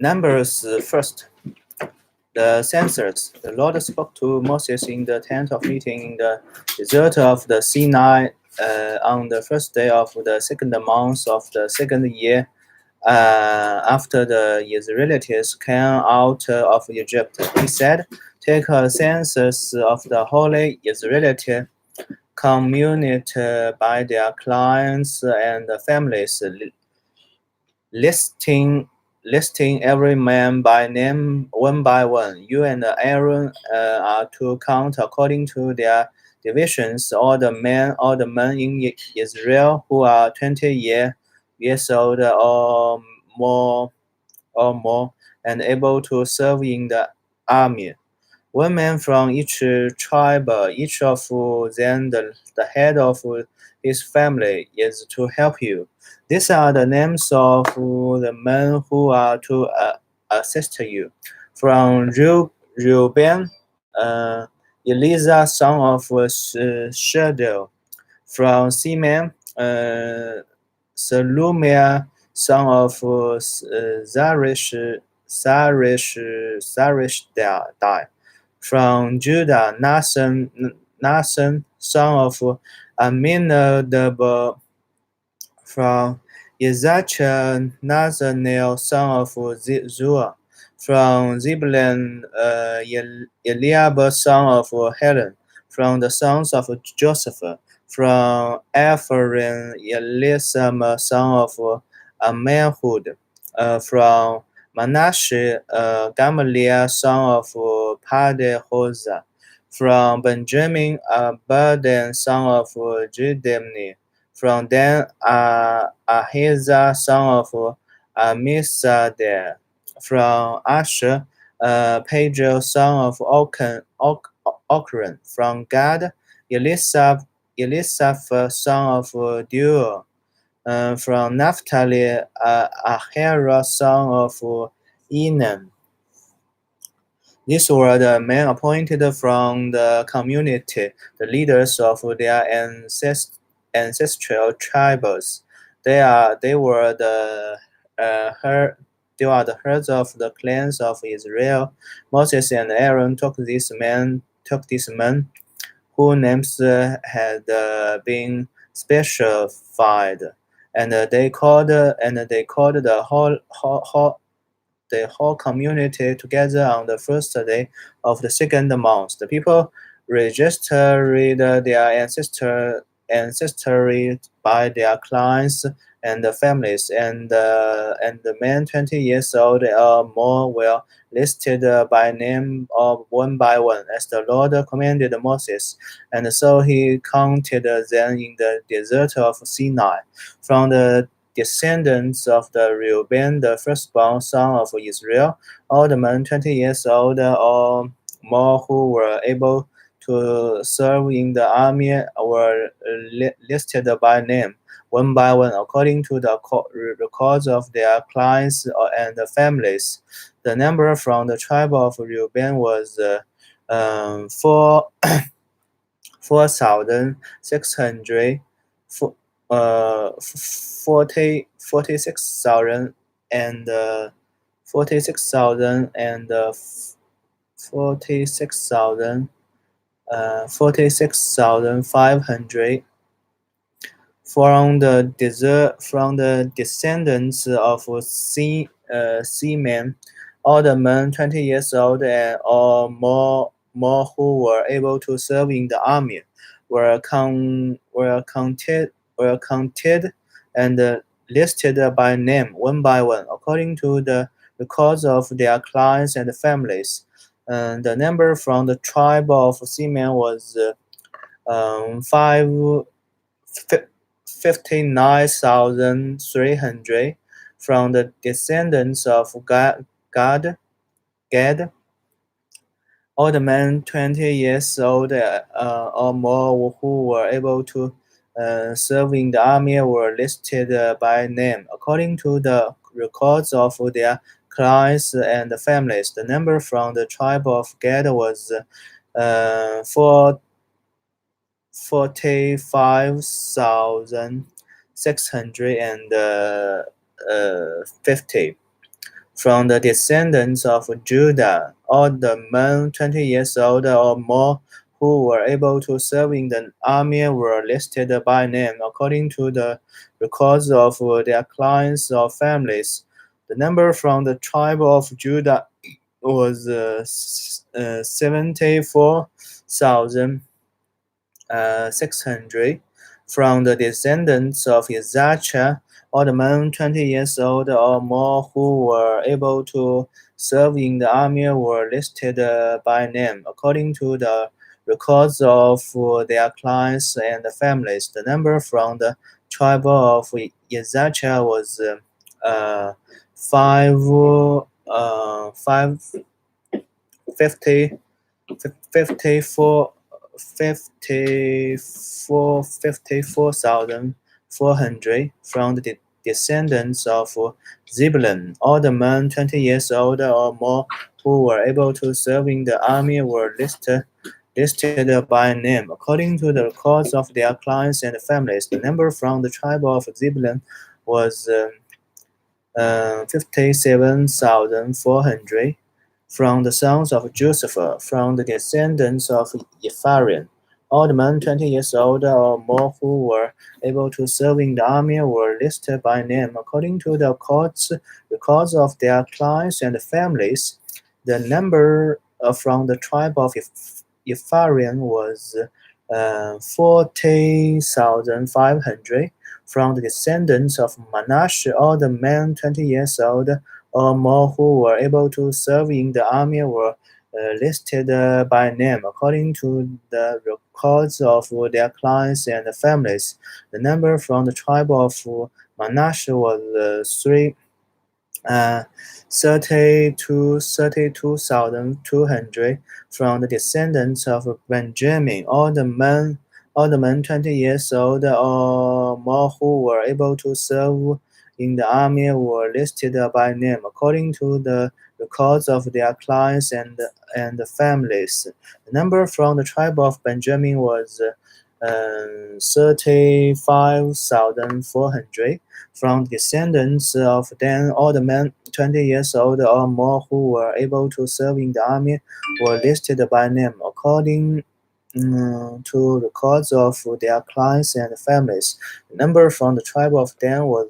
Numbers first. The census. The Lord spoke to Moses in the tent of meeting in the desert of the Sinai on the first day of the second month of the second year after the Israelites came out of Egypt. He said, "Take a census of the holy Israelite community by their clans and families, listing every man by name one by one. You and Aaron are to count according to their divisions all the men in Israel who are 20 years old or more and able to serve in the army. One man from each tribe, each of them the head of his family, is to help you. These are the names of the men who are to assist you. From Reuben, Eliza, son of Shedel. From Simeon, Salumia, son of Zarish, from Judah, Nathan, son of Aminadab. From Issachar, Nathanael, son of Zua. From Zebulun, Eliab, son of Helen. From the sons of Joseph. From Ephraim, Elisam, son of Ammihud. From Manasseh, Gamaliel, son of Padehoza. From Benjamin, Abidan, son of Judemni. From Dan, Ahizah, son of Amisadai. From Asher, Pedro, son of Ochran. From Gad, Elisaph, son of Deuel. From Naphtali, Ahira, son of Enan. These were the men appointed from the community, the leaders of their ancestral tribes. They were the heads of the clans of Israel. Moses and Aaron took these men, whose names had been specified, and they called the whole community together on the first day of the second month. The people registered their ancestry by their clans and families, and the men 20 years old or more were listed by name of one by one, as the Lord commanded Moses. And so he counted them in the desert of Sinai. From the descendants of the Reuben, the firstborn son of Israel, all the men 20 years old or more who were able to serve in the army were listed by name, one by one, according to the records of their clans and families. The number from the tribe of Reuben was 4,600, 46,000 and 46,000 and 46,500. From the descendants of Seamen, all the men 20 years old or more who were able to serve in the army were counted and listed by name one by one, according to the records of their clans and families. The number from the tribe of Simeon was 59,300. From the descendants of Gad, all the men 20 years old or more who were able to serve in the army were listed by name, according to the records of their clans and families. The number from the tribe of Gad was 45,650. From the descendants of Judah, all the men 20 years old or more who were able to serve in the army were listed by name according to the records of their clans or families. The number from the tribe of Judah was 74,600. From the descendants of Issachar, all the men 20 years old or more who were able to serve in the army were listed by name according to the records of their clans and families. The number from the tribe of Issachar was five, 54 54,400 from the descendants of Zebulun. All the men 20 years old or more who were able to serve in the army were listed by name according to the records of their clans and families. The number from the tribe of Zebulun was 57,400. From the sons of Joseph, from the descendants of Ephraim, all the men 20 years old or more who were able to serve in the army were listed by name according to the records of their clans and families. The number from the tribe of Ephraim was 40,500. From the descendants of Manasseh, all the men 20 years old or more who were able to serve in the army were listed by name according to the records of their clans and families. The number from the tribe of Manasseh was 32,200. From the descendants of Benjamin. All the men 20 years old or more who were able to serve in the army were listed by name according to the records of their clans and families. The number from the tribe of Benjamin was 35,400. From descendants of Dan, all the men 20 years old or more who were able to serve in the army were listed by name according to records of their clans and families. The number from the tribe of Dan was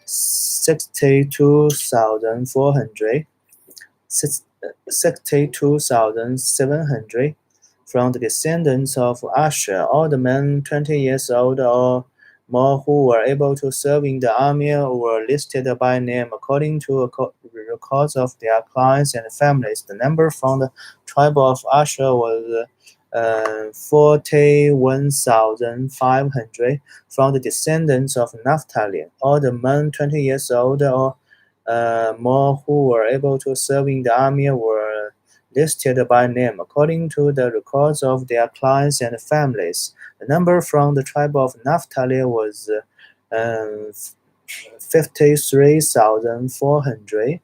62,400. 62,700. From the descendants of Asher, all the men 20 years old or more who were able to serve in the army were listed by name according to records of their clans and families. The number from the tribe of Asher was 41,500. From the descendants of Naphtali, all the men 20 years old or more who were able to serve in the army were listed by name according to the records of their clans and families. The number from the tribe of Naphtali was 53,400.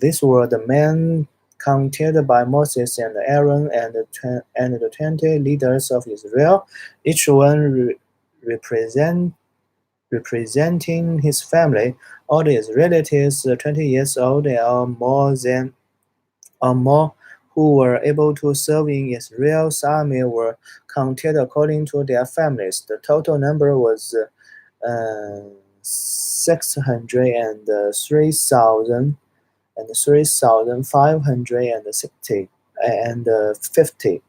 These were the men counted by Moses and Aaron and the 20 leaders of Israel, each one representing his family. All his relatives 20 years old or more who were able to serve in Israel's army were counted according to their families. The total number was 603,000 and 3,560 and 50.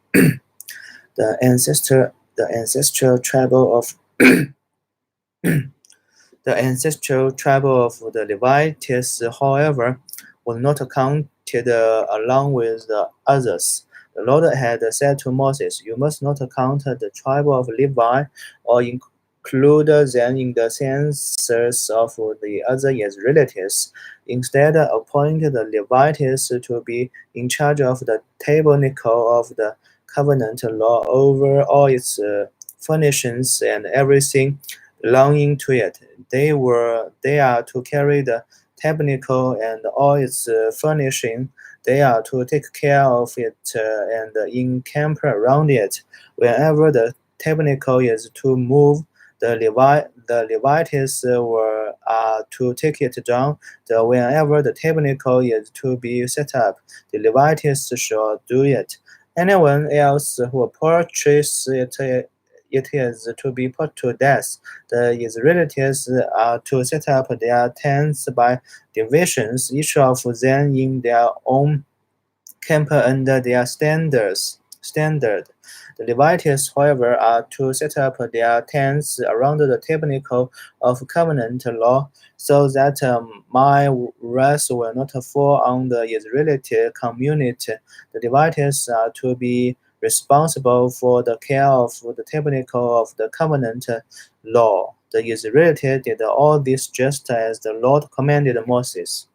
The ancestral tribe of the ancestral tribe of the Levites, however, was not counted along with the others. The Lord had said to Moses, "You must not count the tribe of Levi or include them in the census of the other Israelites. Instead, appoint the Levites to be in charge of the tabernacle of the covenant law over all its furnishings and everything belonging to it. They are to carry the tabernacle and all its furnishing. They are to take care of it and encamp around it. Whenever the tabernacle is to move, The Levites were to take it down. Whenever the tabernacle is to be set up, the Levites shall do it. Anyone else who purchases it is to be put to death. The Israelites are to set up their tents by divisions, each of them in their own camp under their standard. The Levites, however, are to set up their tents around the tabernacle of covenant law, so that my wrath will not fall on the Israelite community. The Levites are to be responsible for the care of the tabernacle of the covenant law. The Israelites did all this just as the Lord commanded Moses.